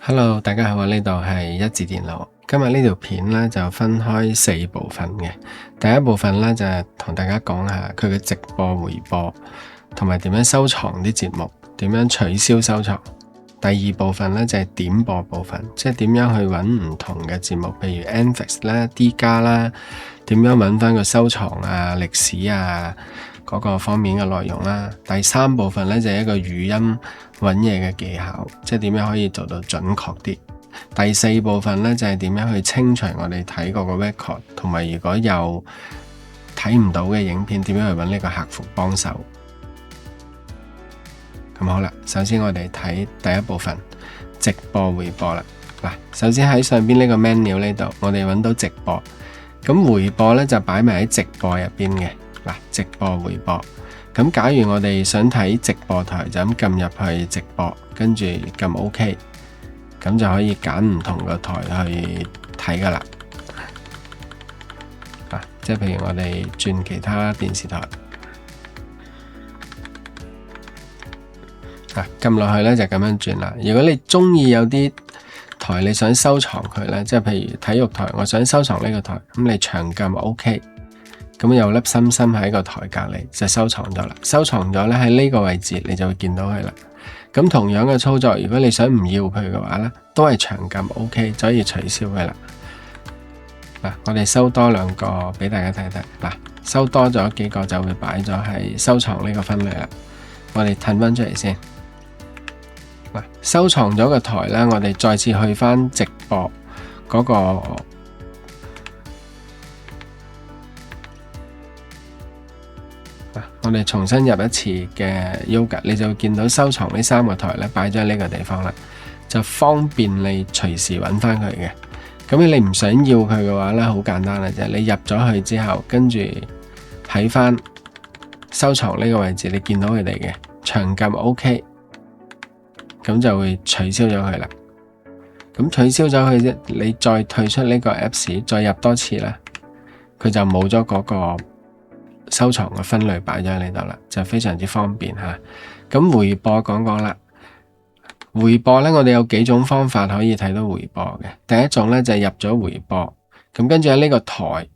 Hello，大家好啊！呢度係一字電腦。今日呢條片呢就分開4部分嘅。第一部分呢就係同大家講下佢嘅直播回播，同埋點樣收藏啲節目，點樣取消收藏。第二部分呢就係點播部分，即係點樣去揾唔同嘅節目，譬如 Netflix 啦、D 加啦，點樣揾翻個收藏啊、歷史啊嗰個方面嘅內容啦。第三部分呢就係一個語音揾嘢嘅技巧，即係點樣可以做到準確啲。第四部分呢，就係點樣去清除我哋睇過個 record， 同埋如果有睇唔到嘅影片，點樣去揾呢個客服幫手。咁好啦，首先我哋睇第一部分直播回播啦。嗱，首先喺上邊呢個 menu 呢度，我哋揾到直播，咁回播呢，就擺埋喺直播入邊嘅。嗱，直播回播。咁假如我哋想睇直播台，就咁撳入去直播，跟住撳 OK， 咁就可以揀唔同個台去睇噶啦。即係譬如我哋轉其他電視台，撳落去呢就咁樣轉啦。如果你中意有啲台你想收藏佢呢，即係譬如體育台，我想收藏呢個台，咁你長撳 OK。咁有粒心心喺個台隔離就收藏咗啦，收藏咗咧喺呢個位置你就會見到佢啦。咁同樣嘅操作，如果你想唔要佢嘅話咧，都係長撳 OK 就可以取消佢啦。嗱，我哋收多兩個俾大家睇睇。嗱，收多咗幾個就會擺咗喺收藏呢個分類啦。我哋褪翻出嚟先。嗱，收藏咗個台咧，我哋再次去翻直播嗰個。我哋重新入一次嘅 Yoga， 你就會見到收藏呢3個台咧擺咗喺呢個地方啦，就方便你隨時揾翻佢嘅。咁你唔想要佢嘅話咧，好簡單嘅啫，你入咗去之後，跟住睇翻收藏呢個位置，你見到佢哋嘅長撳 OK， 咁就會取消咗佢啦。咁取消咗佢啫，你再退出呢個 Apps， 再入多次啦，佢就冇咗嗰個收藏嘅分類擺咗喺呢度啦，就非常之方便吓。咁回播講講啦，回播呢，我哋有幾種方法可以睇到回播嘅。第一種呢，就係入咗回播，咁跟住喺呢個台，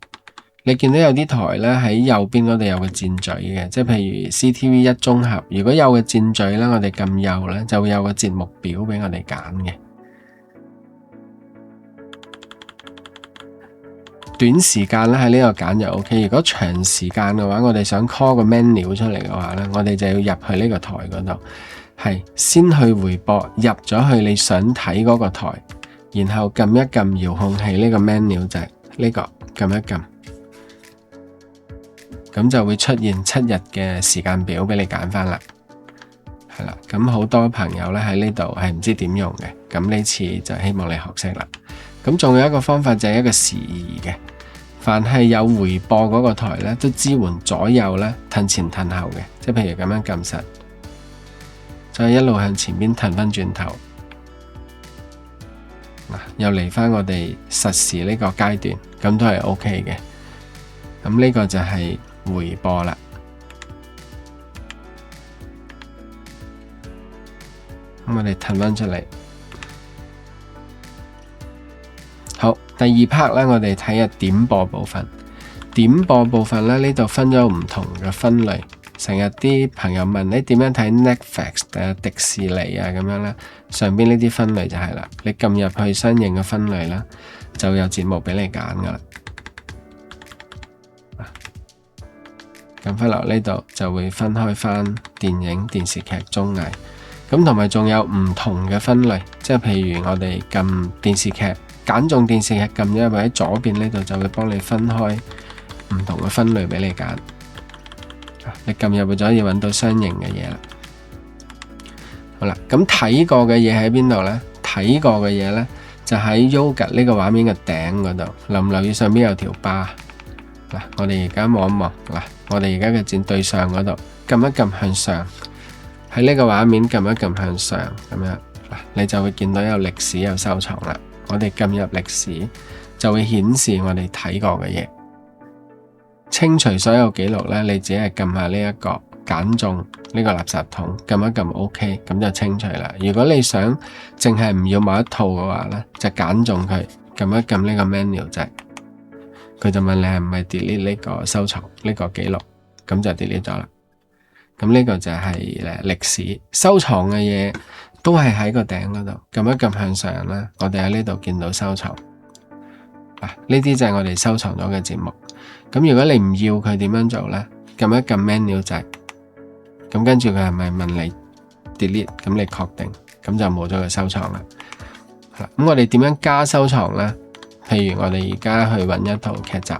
你見到有啲台呢喺右邊嗰度有個箭嘴嘅，即係譬如 CTV 1綜合，如果有個箭嘴呢，我哋撳右呢，就會有個節目表俾我哋揀嘅。短時間咧喺呢個揀就 OK， 如果長時間嘅話，我哋想 call 個 menu 出嚟嘅話呢，我哋就要入去呢個台嗰度，係先去回播，入咗去你想睇嗰個台，然後撳一撳遙控器呢個 menu 就係呢個，撳一撳，咁就會出現7日嘅時間表俾你揀翻啦。係啦，咁好多朋友呢喺呢度係唔知點用嘅，咁呢次就希望你學識啦。咁仲有一個方法就係一個時移嘅，凡係有回播嗰個台呢，都支援左右呢褪前褪後嘅，即係譬如咁樣撳實，再一路向前邊褪翻轉頭，又嚟翻我哋實時呢個階段，咁都係 OK 嘅。咁呢個就係回播啦。咁我哋褪翻出嚟。好，第二 part 咧，我哋睇下點播部分。點播部分咧，呢度分咗唔同嘅分類。成日啲朋友問你點樣睇 Netflix 迪士尼啊咁樣啦，上邊呢啲分類就係啦。你撳入去相應嘅分類啦，就有節目俾你揀噶啦。撳翻落呢度就會分開翻電影、電視劇、綜藝。咁同埋仲有唔同嘅分類，即係譬如我哋撳電視劇。揀中電視劇撳咗入喺左邊呢度，就會幫你分開唔同嘅分類俾你揀。你撳入去就可以揾到相應嘅嘢啦。好啦，咁睇過嘅嘢喺邊度呢？睇過嘅嘢呢，就喺 Yoga 呢個畫面嘅頂嗰度。留意上邊有條巴。嗱，我哋而家望一望。嗱，我哋而家嘅箭對上嗰度，撳一撳向上。喺呢個畫面撳一撳向上，咁樣嗱，你就會見到有歷史有收藏啦。我哋撳入歷史就會顯示我哋睇過嘅嘢，清除所有記錄呢，你只係撳下呢一個揀中呢個垃圾桶，撳一撳 OK， 咁就清除啦。如果你想淨係唔要某一套嘅話呢，就揀中佢，撳一撳呢個 menu 掣，佢就問你係唔係 delete 呢個收藏呢個記錄，咁就 delete 咗啦。咁呢個就係歷史收藏嘅嘢，都係喺個頂嗰度，撳一撳向上啦。我哋喺呢度見到收藏，呢啲就係我哋收藏咗嘅節目。咁如果你唔要佢點樣做呢？撳一撳 menu 掣，咁跟住佢係咪問你 delete？ 咁你確定，咁就冇咗個收藏啦。咁我哋點樣加收藏呢？譬如我哋而家去揾一套劇集、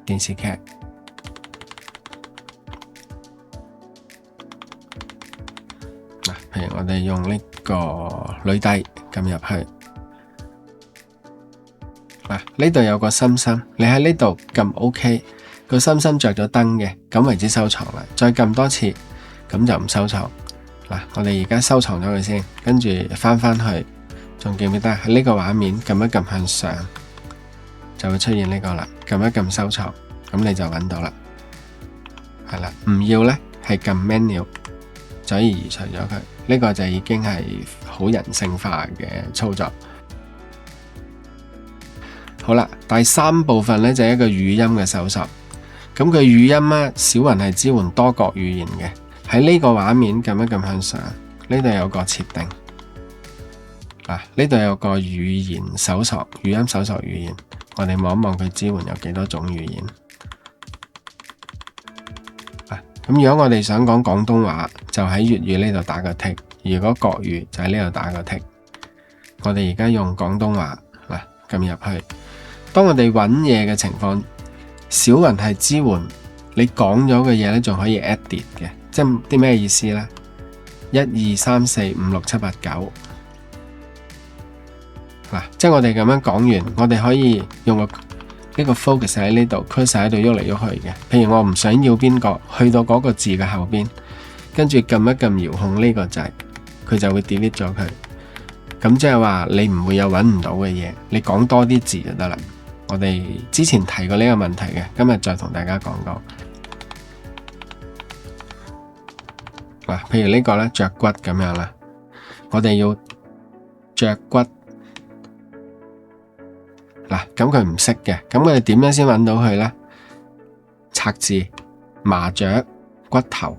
電視劇。譬如我哋用呢個女帝撳入去，呢度有個心心，你喺呢度撳 OK， 個心心着咗燈嘅，咁為之收藏啦。再撳多次，咁就唔收藏。我哋而家收藏咗佢先，跟住翻去，仲記唔記得喺呢個畫面撳一撳向上，就會出現呢個啦。撳一撳收藏，咁你就揾到啦。係啦，唔要呢係撳 menu 就可以移除咗佢。呢個就已經係好人性化嘅操作。好啦，第三部分呢就係一個語音嘅搜索。咁佢語音呢，小雲係支援多國語言嘅。喺呢個畫面撳一撳向上，呢度有個設定。呢度有個語言搜索，語音搜索語言。我哋望一望佢支援有幾多種語言。咁如果我哋想講廣東話，就喺粵語呢度打個剔；如果國語就喺呢度打個剔。我哋而家用廣東話撳入去。當我哋揾嘢嘅情況，小雲係支援你講咗嘅嘢呢，仲可以 edit 嘅，即係啲咩意思呢？1、2、3、4、5、6、7、8、9。即係我哋咁樣講完，我哋可以用呢個 focus 喺呢度，cursor喺度喐嚟喐去嘅。譬如我唔想要邊個，去到嗰個字嘅後邊，跟住撳一撳遙控呢個掣，佢就會 delete 咗佢。咁即係話你唔會有揾唔到嘅嘢，你講多啲字就得啦。我哋之前提過呢個問題嘅，今日再同大家講講。譬如呢個呢，着骨咁樣啦，我哋要着骨。咁佢唔識嘅，咁我哋點樣先揾到佢呢？拆字、麻雀、骨頭，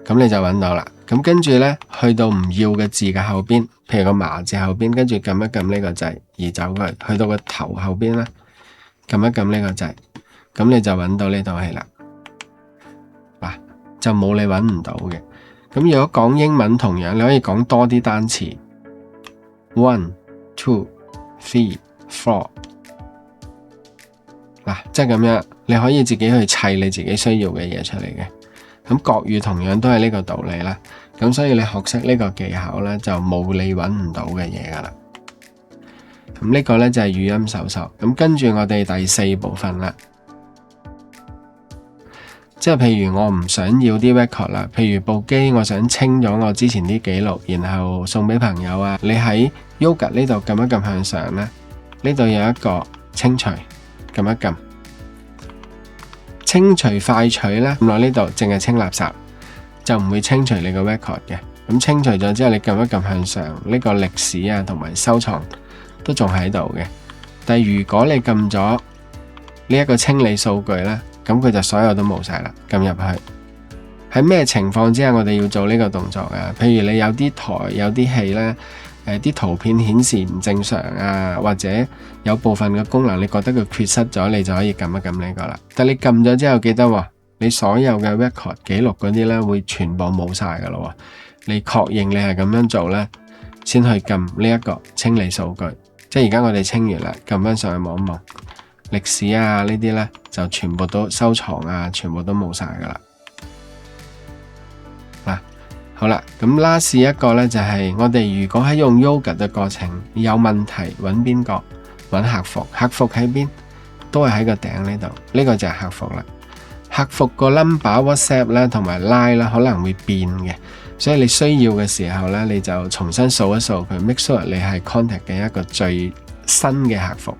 咁你就揾到啦。咁跟住呢，去到唔要嘅字嘅後邊，譬如個麻字後邊，跟住撳一撳呢個掣，移走佢。去到個頭後邊呢，撳一撳呢個掣，咁你就揾到呢套戲啦。就冇你揾唔到嘅。咁如果講英文同樣，你可以講多啲單詞 ，1、2、3、4，即係咁樣，你可以自己去砌你自己需要嘅嘢出嚟嘅。咁國語同樣都係呢個道理啦。咁所以你學識呢個技巧呢，就冇你揾唔到嘅嘢噶啦。咁呢個呢，就係語音搜索。咁跟住我哋第四部分啦，即係譬如我唔想要啲 record 啦，譬如部機我想清咗我之前啲記錄，然後送俾朋友啊。你喺 Yoga 呢度撳一撳向上呢，呢度有一個清除，撳一撳清除快取呢，咁落呢度淨係清垃圾，就唔會清除你個 record 嘅。咁清除咗之後，你撳一撳向上，呢個歷史啊同埋收藏都仲喺度嘅。但係如果你撳咗呢一個清理數據呢，咁佢就所有都冇晒啦。撳入去，喺咩情況之下我哋要做呢個動作啊？譬如你有啲台有啲戲呢，啲圖片顯示唔正常啊，或者有部分嘅功能你覺得佢缺失咗，你就可以撳一撳呢個啦。但你撳咗之後記得你所有嘅 record 記錄嗰啲呢會全部冇晒噶咯。你確認你係咁樣做呢，先去撳呢一個清理數據。即係而家我哋清完啦，撳翻上去望一望歷史啊，呢啲呢就全部都收藏啊，全部都冇晒噶啦。好啦，咁 last 一個呢，就係我哋如果喺用 Yoga 嘅過程有問題，揾邊個？揾客服。客服喺邊？都係喺個頂呢度。呢個就係客服啦。客服個 number WhatsApp 咧同埋 Line 咧可能會變嘅，所以你需要嘅時候呢，你就重新掃一掃佢 make sure 你係 contact 嘅一個最新嘅客服。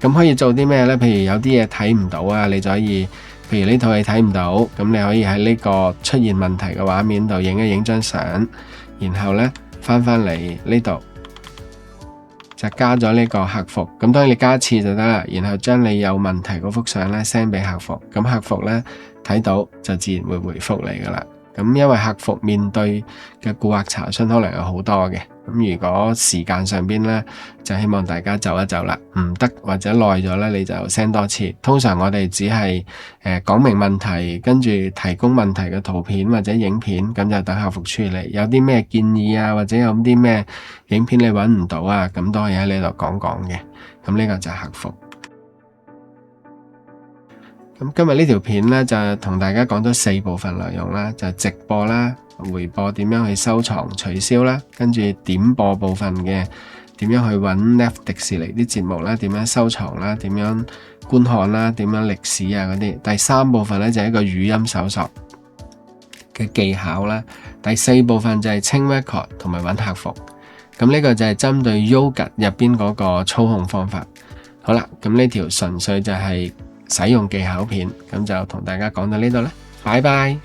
咁可以做啲咩呢？譬如有啲嘢睇唔到啊，你就可以譬如呢套你睇唔到，咁你可以喺呢個出現問題嘅畫面度影一影張相，然後呢翻嚟呢度就加咗呢個客服。咁當然你加一次就得啦，然後將你有問題嗰幅相呢 send 俾客服，咁客服呢睇到就自然會回覆你噶啦。咁因為客服面對嘅顧客查詢可能有好多嘅，咁如果時間上邊呢，就希望大家就一就啦，唔得或者耐咗呢，你就 send 多次。通常我哋只係講明問題，跟住提供問題嘅圖片或者影片，咁就等客服處理。有啲咩建議啊，或者有啲咩影片你揾唔到啊，咁都可以喺呢度講嘅。咁呢個就係客服。咁今日呢條片呢，就同大家講咗4部分內容啦，就係直播啦、回播點樣去收藏取消啦，跟住點播部分嘅點樣去揾 Netflix 迪士尼啲節目啦，點樣收藏啦，點樣觀看啦，點樣歷史啊嗰啲。第3部分呢，就係一個語音搜索嘅技巧啦。第4部分就係清 record 同埋揾客服。咁呢個就係針對 Yoga 入邊嗰個操控方法。好啦，咁呢條純粹就係使用技巧片，咁就同大家講到呢度啦，拜拜。